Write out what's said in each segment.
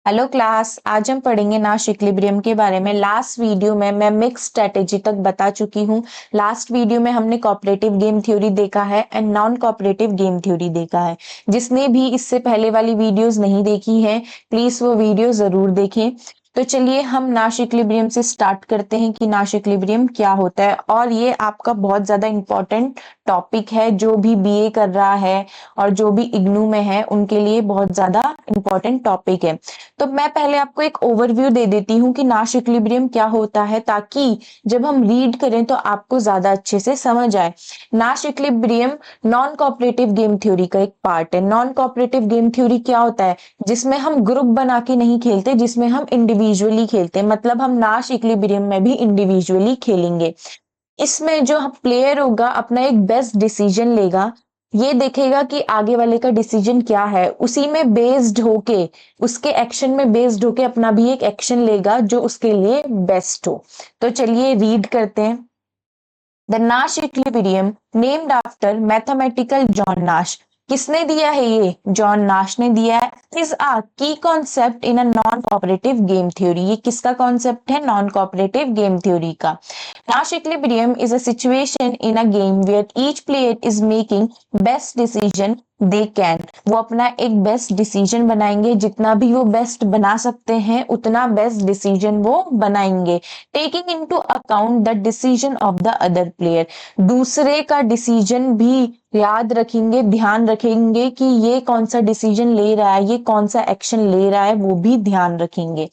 Hello class, आज हम पढ़ेंगे नाश इक्विलिब्रियम के बारे में। लास्ट वीडियो में मैं मिक्स स्ट्रेटेजी तक बता चुकी हूँ। लास्ट वीडियो में हमने कोऑपरेटिव गेम थ्योरी देखा है and non cooperative game theory देखा है। जिसने भी इससे पहले वाली वीडियोस नहीं देखी है, प्लीज वो वीडियो जरूर देखें। तो चलिए हम नाश इक्विलिब्रियम से स्टार्ट करते हैं कि नाश इक्विलिब्रियम क्या होता है। और ये आपका बहुत ज्यादा इंपॉर्टेंट टॉपिक है, जो भी बीए कर रहा है और जो भी इग्नू में है उनके लिए बहुत ज्यादा इंपॉर्टेंट टॉपिक है। तो मैं पहले आपको एक ओवरव्यू दे देती हूँ कि नाश इक्विलिब्रियम क्या होता है, ताकि जब हम रीड करें तो आपको ज्यादा अच्छे से समझ आए। नाश equilibrium non cooperative game theory का एक पार्ट है। नॉन कोऑपरेटिव गेम थ्योरी क्या होता है? जिसमें हम ग्रुप बना के नहीं खेलते, जिसमें हम इंडिविजुअली खेलते हैं। मतलब हम नाश इक्विलिब्रियम में भी इंडिविजुअली खेलेंगे। इसमें जो प्लेयर होगा अपना एक बेस्ट डिसीजन लेगा, ये देखेगा कि आगे वाले का डिसीजन क्या है, उसी में बेस्ड होके, उसके एक्शन में बेस्ड होके अपना भी एक एक्शन लेगा जो उसके लिए बेस्ट हो। तो चलिए रीड करते हैं। द नाश equilibrium named after mathematical John नाश। किसने दिया है? ये जॉन नाश ने दिया है। इज अ की concept in a non cooperative game theory. ये किसका कॉन्सेप्ट है? नॉन कोऑपरेटिव गेम थ्योरी का। Nash equilibrium is a situation in a game where each player is making best decision they can। वो अपना एक best decision बनाएंगे, जितना भी वो बेस्ट बना सकते हैं उतना बेस्ट डिसीजन वो बनाएंगे। Taking into account the decision of the other player. दूसरे का डिसीजन भी याद रखेंगे, ध्यान रखेंगे कि ये कौन सा डिसीजन ले रहा है, ये कौन सा एक्शन ले रहा है, वो भी ध्यान रखेंगे।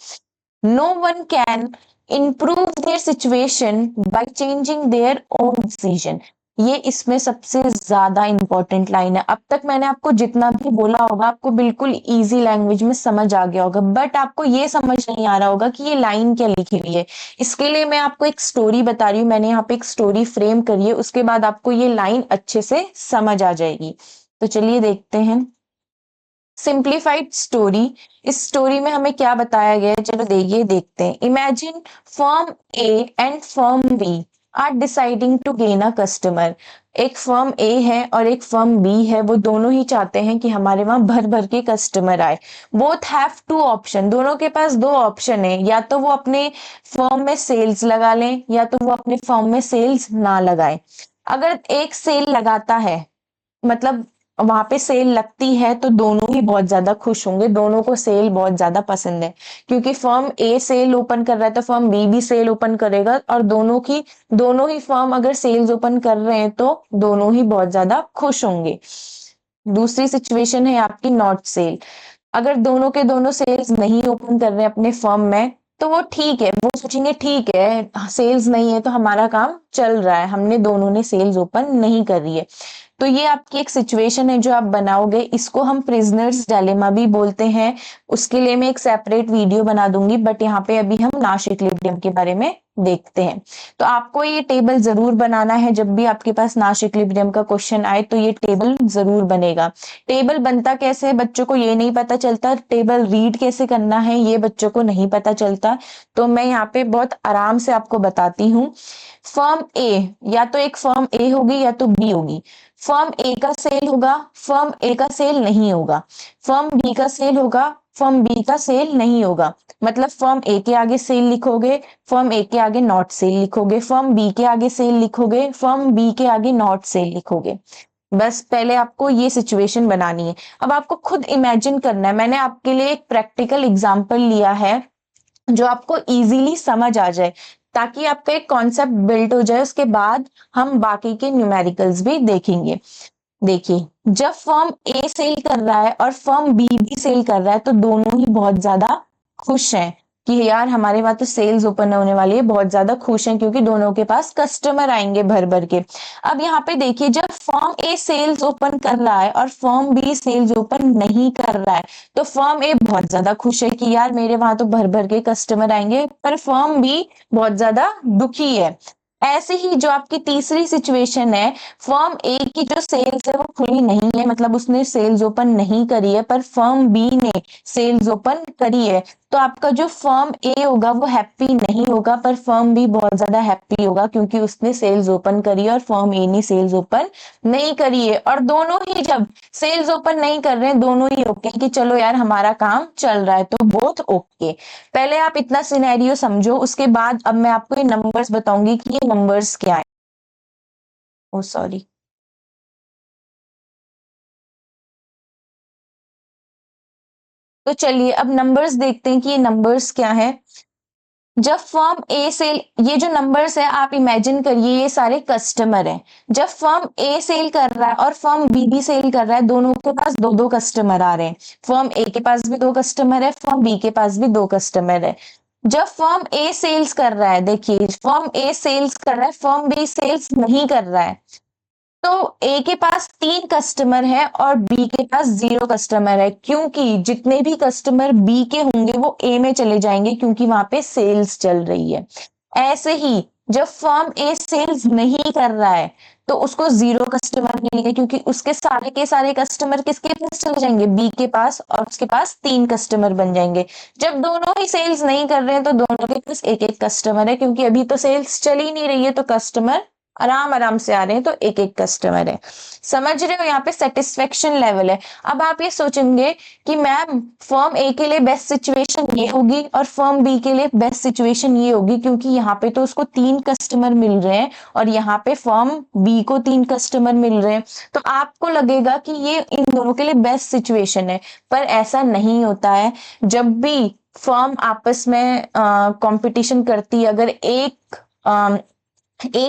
No one can improve their situation by changing their own decision। ये इसमें सबसे ज्यादा इंपॉर्टेंट लाइन है। अब तक मैंने आपको जितना भी बोला होगा आपको बिल्कुल इजी लैंग्वेज में समझ आ गया होगा, बट आपको ये समझ नहीं आ रहा होगा कि ये लाइन क्या लिखी हुई है। इसके लिए मैं आपको एक स्टोरी बता रही हूँ, मैंने यहाँ पे एक स्टोरी फ्रेम करी है, उसके बाद आपको ये लाइन अच्छे से समझ आ जाएगी। तो चलिए देखते हैं। Simplified story. इस स्टोरी में हमें क्या बताया गया है, चलो देखिए देखते हैं। Imagine firm A and firm B are deciding to gain a customer. एक फर्म ए है और एक फर्म बी है, वो दोनों ही चाहते हैं कि हमारे वहां भर भर के कस्टमर आए। Both have two option. दोनों के पास दो ऑप्शन है, या तो वो अपने फर्म में सेल्स लगा लें या तो वो अपने फर्म में सेल्स ना लगाए। अगर एक सेल लगाता है, मतलब वहां पे सेल लगती है, तो दोनों ही बहुत ज्यादा खुश होंगे, दोनों को सेल बहुत ज्यादा पसंद है। क्योंकि फर्म ए सेल ओपन कर रहा है तो फर्म बी भी सेल ओपन करेगा, और दोनों ही फर्म अगर सेल्स ओपन कर रहे हैं तो दोनों ही बहुत ज्यादा खुश होंगे। दूसरी सिचुएशन है आपकी नॉट सेल। अगर दोनों के दोनों सेल्स नहीं ओपन कर रहे हैं अपने फर्म में, तो वो ठीक है, वो सोचेंगे ठीक है सेल्स नहीं है तो हमारा काम चल रहा है, हमने दोनों ने सेल्स ओपन नहीं कर रही है। तो ये आपकी एक सिचुएशन है जो आप बनाओगे, इसको हम प्रिजनर्स डायलेमा भी बोलते हैं। उसके लिए मैं एक सेपरेट वीडियो बना दूंगी, बट यहाँ पे अभी हम नाश इक्विलिब्रियम के बारे में देखते हैं। तो आपको ये टेबल जरूर बनाना है, जब भी आपके पास नाश इक्विलिब्रियम का क्वेश्चन आए तो ये टेबल जरूर बनेगा। टेबल बनता कैसे है बच्चों को ये नहीं पता चलता, टेबल रीड कैसे करना है ये बच्चों को नहीं पता चलता। तो मैं यहाँ पे बहुत आराम से आपको बताती हूँ। फर्म ए, या तो एक फर्म ए होगी या तो बी होगी। फर्म ए का सेल होगा, फर्म ए का सेल नहीं होगा। फर्म बी का सेल होगा, फर्म बी का सेल नहीं होगा। मतलब फर्म ए के आगे सेल लिखोगे, फर्म ए के आगे नॉट सेल लिखोगे, फर्म बी के आगे सेल लिखोगे, फर्म बी के आगे नॉट सेल लिखोगे। बस पहले आपको ये सिचुएशन बनानी है। अब आपको खुद इमेजिन करना है। मैंने आपके लिए एक प्रैक्टिकल एग्जांपल लिया है जो आपको इजीली समझ आ जाए, ताकि आपका एक कॉन्सेप्ट बिल्ड हो जाए। उसके बाद हम बाकी के न्यूमेरिकल्स भी देखेंगे। देखिए, जब फर्म ए सेल कर रहा है और फर्म बी भी सेल कर रहा है, तो दोनों ही बहुत ज्यादा खुश हैं कि यार हमारे वहां तो सेल्स ओपन होने वाली है। बहुत ज्यादा खुश हैं क्योंकि दोनों के पास कस्टमर आएंगे भर भर के। अब यहाँ पे देखिए, जब फर्म ए सेल्स ओपन कर रहा है और फर्म बी सेल्स ओपन नहीं कर रहा है, तो फर्म ए बहुत ज्यादा खुश है कि यार मेरे वहां तो भर भर के कस्टमर आएंगे, पर फर्म बी बहुत ज्यादा दुखी है। ऐसे ही जो आपकी तीसरी सिचुएशन है, फर्म ए की जो सेल्स है वो खुली नहीं है, मतलब उसने सेल्स ओपन नहीं करी है, पर फर्म बी ने सेल्स ओपन करी है। तो आपका जो फर्म ए होगा वो हैप्पी नहीं होगा, पर फर्म बी बहुत ज्यादा हैप्पी होगा क्योंकि उसने सेल्स ओपन करी है और फर्म ए ने सेल्स ओपन नहीं करी है। और दोनों ही जब सेल्स ओपन नहीं कर रहे हैं, दोनों ही ओके कि चलो यार हमारा काम चल रहा है, तो बोथ ओके। पहले आप इतना सिनेरियो समझो, उसके बाद अब मैं आपको ये नंबर्स बताऊंगी कि ये नंबर्स क्या है। ओ सॉरी। तो चलिए अब नंबर्स देखते हैं कि ये नंबर्स क्या है। जब फर्म ए सेल, ये जो नंबर्स है आप इमेजिन करिए ये सारे कस्टमर हैं। जब फर्म ए सेल कर रहा है और फर्म बी भी सेल कर रहा है, दोनों के पास दो दो कस्टमर आ रहे हैं। फर्म ए के पास भी दो कस्टमर है, फर्म बी के पास भी दो कस्टमर है। जब फर्म ए सेल्स कर रहा है, देखिए फर्म ए सेल्स कर रहा है, फर्म बी सेल्स नहीं कर रहा है, तो ए के पास 3 कस्टमर है और बी के पास 0 कस्टमर है, क्योंकि जितने भी कस्टमर बी के होंगे वो ए में चले जाएंगे क्योंकि वहां पे सेल्स चल रही है। ऐसे ही जब फर्म ए सेल्स नहीं कर रहा है तो उसको 0 कस्टमर मिलेंगे क्योंकि उसके सारे के सारे कस्टमर किसके पास चले जाएंगे, बी के पास, और उसके पास 3 कस्टमर बन जाएंगे। जब दोनों ही सेल्स नहीं कर रहे हैं तो दोनों के पास एक एक कस्टमर है, क्योंकि अभी तो सेल्स चल ही नहीं रही है, तो कस्टमर आराम आराम से आ रहे हैं, तो एक एक कस्टमर है। समझ रहे हो, यहाँ पे सेटिस्फेक्शन लेवल है। अब आप ये सोचेंगे कि मैम फर्म ए के लिए बेस्ट सिचुएशन ये होगी और फर्म बी के लिए बेस्ट सिचुएशन ये होगी, क्योंकि यहाँ पे तो उसको 3 कस्टमर मिल रहे हैं और यहाँ पे फर्म बी को 3 कस्टमर मिल रहे हैं। तो आपको लगेगा कि ये इन दोनों के लिए बेस्ट सिचुएशन है, पर ऐसा नहीं होता है। जब भी फर्म आपस में कंपटीशन करती है, अगर एक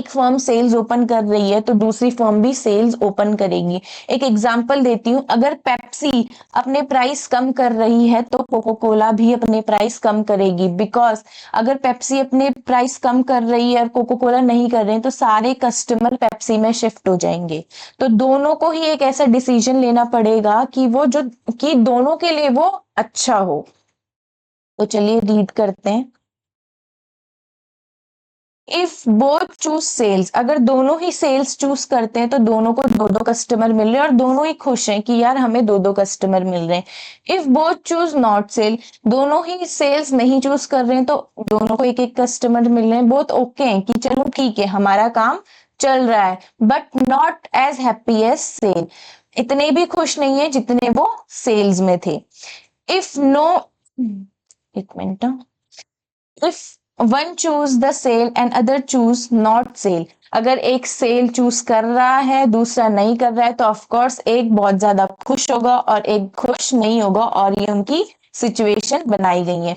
फर्म सेल्स ओपन कर रही है तो दूसरी फर्म भी सेल्स ओपन करेगी। एक एग्जांपल देती हूँ, अगर पेप्सी अपने प्राइस कम कर रही है तो कोको कोला भी अपने प्राइस कम करेगी, बिकॉज अगर पेप्सी अपने प्राइस कम कर रही है और कोको कोला नहीं कर रहे हैं तो सारे कस्टमर पेप्सी में शिफ्ट हो जाएंगे। तो दोनों को ही एक ऐसा डिसीजन लेना पड़ेगा कि वो जो कि दोनों के लिए वो अच्छा हो। तो चलिए रीड करते हैं। इफ बोथ चूज सेल्स, अगर दोनों ही सेल्स चूज करते हैं तो दोनों को दो दो कस्टमर मिल रहे हैं और दोनों ही खुश हैं कि यार हमें दो दो कस्टमर मिल रहे हैं। If both choose not sell, दोनों ही सेल्स नहीं चूज कर रहे हैं तो दोनों को एक एक कस्टमर मिल रहे हैं, बोथ ओके हैं कि चलो ठीक है हमारा काम चल रहा है, but not as happy as sell, इतने भी खुश नहीं है जितने वो सेल्स में थे। इफ नो, एक minute, if one choose the sell and other choose not sell, अगर एक सेल चूज कर रहा है दूसरा नहीं कर रहा है तो ऑफ कोर्स एक बहुत ज्यादा खुश होगा और एक खुश नहीं होगा, और ये उनकी सिचुएशन बनाई गई है।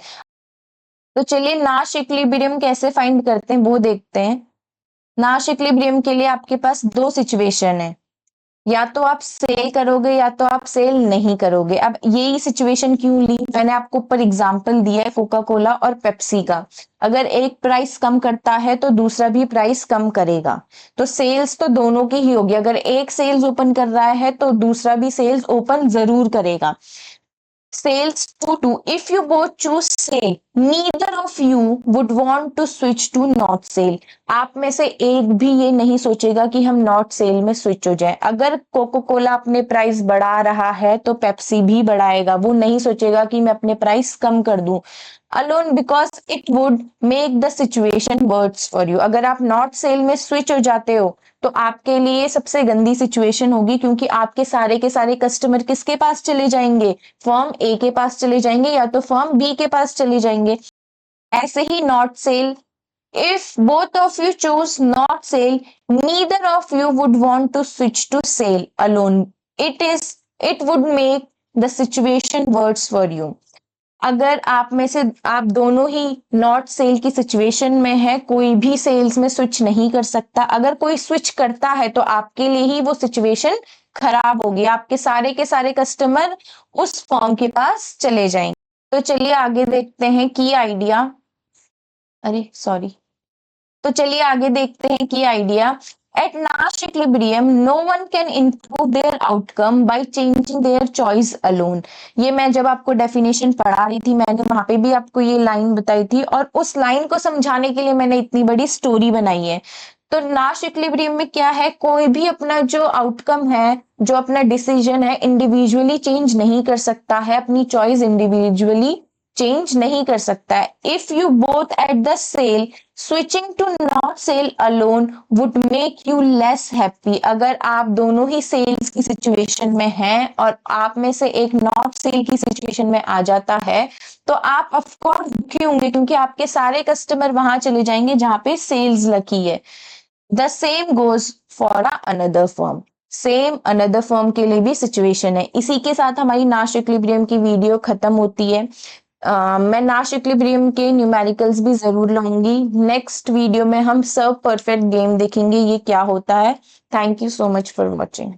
तो चलिए नाश इक्विलिब्रियम कैसे फाइंड करते हैं वो देखते हैं। नाश इक्विलिब्रियम के लिए आपके पास दो सिचुएशन है, या तो आप सेल करोगे या तो आप सेल नहीं करोगे। अब यही सिचुएशन क्यों ली, मैंने आपको ऊपर एग्जांपल दिया है कोका कोला और पेप्सी का। अगर एक प्राइस कम करता है तो दूसरा भी प्राइस कम करेगा, तो सेल्स तो दोनों की ही होगी। अगर एक सेल्स ओपन कर रहा है तो दूसरा भी सेल्स ओपन जरूर करेगा। Sales to 2. If you both choose sale, neither of you would want to switch to not sale. आप में से एक भी ये नहीं सोचेगा कि हम नॉट सेल में स्विच हो जाए। अगर कोको कोला अपने प्राइस बढ़ा रहा है तो पेप्सी भी बढ़ाएगा, वो नहीं सोचेगा कि मैं अपने प्राइस कम कर दूं, alone because it would make the situation worse for you. अगर आप नॉट सेल में स्विच हो जाते हो तो आपके लिए सबसे गंदी सिचुएशन होगी, क्योंकि आपके के सारे कस्टमर किसके पास चले जाएंगे, फर्म ए के पास चले जाएंगे या तो फर्म बी के पास चले जाएंगे। ऐसे ही not sell, if both of you choose not sell, neither of you would want to switch to sell alone, it would make the situation worse for you. अगर आप में से आप दोनों ही नॉट सेल की सिचुएशन में है, कोई भी सेल्स में स्विच नहीं कर सकता, अगर कोई स्विच करता है तो आपके लिए ही वो सिचुएशन खराब होगी, आपके के सारे कस्टमर उस फॉर्म के पास चले जाएंगे। तो चलिए आगे देखते हैं की आइडिया, अरे सॉरी, तो चलिए आगे देखते हैं की idea. At Nash equilibrium, no one can improve their outcome by changing their choice alone. ये मैं जब आपको डेफिनेशन पढ़ा रही थी मैंने वहां पे भी आपको ये लाइन बताई थी, और उस लाइन को समझाने के लिए मैंने इतनी बड़ी स्टोरी बनाई है। तो नाश इक्विलिब्रियम में क्या है, कोई भी अपना जो आउटकम है, जो अपना डिसीजन है, इंडिविजुअली चेंज नहीं कर सकता है, अपनी चॉइस इंडिविजुअली चेंज नहीं कर सकता है। If you both at the sell, switching to not sell alone would make you less happy. अगर आप दोनों ही सेल्स की सिचुएशन में हैं और आप में से एक नॉट सेल की सिचुएशन में आ जाता है तो आप ऑफ कोर्स दुखी होंगे, क्योंकि आपके सारे कस्टमर वहां चले जाएंगे जहां पे सेल्स लकी है। The same goes for another firm. Same another firm के लिए भी सिचुएशन है। इसी के साथ हमारी नाश इक्विलिब्रियम की वीडियो खत्म होती है। मैं नाश इक्विलिब्रियम के न्यूमेरिकल्स भी जरूर लाऊंगी। नेक्स्ट वीडियो में हम सर्व परफेक्ट गेम देखेंगे ये क्या होता है। Thank you so much for watching.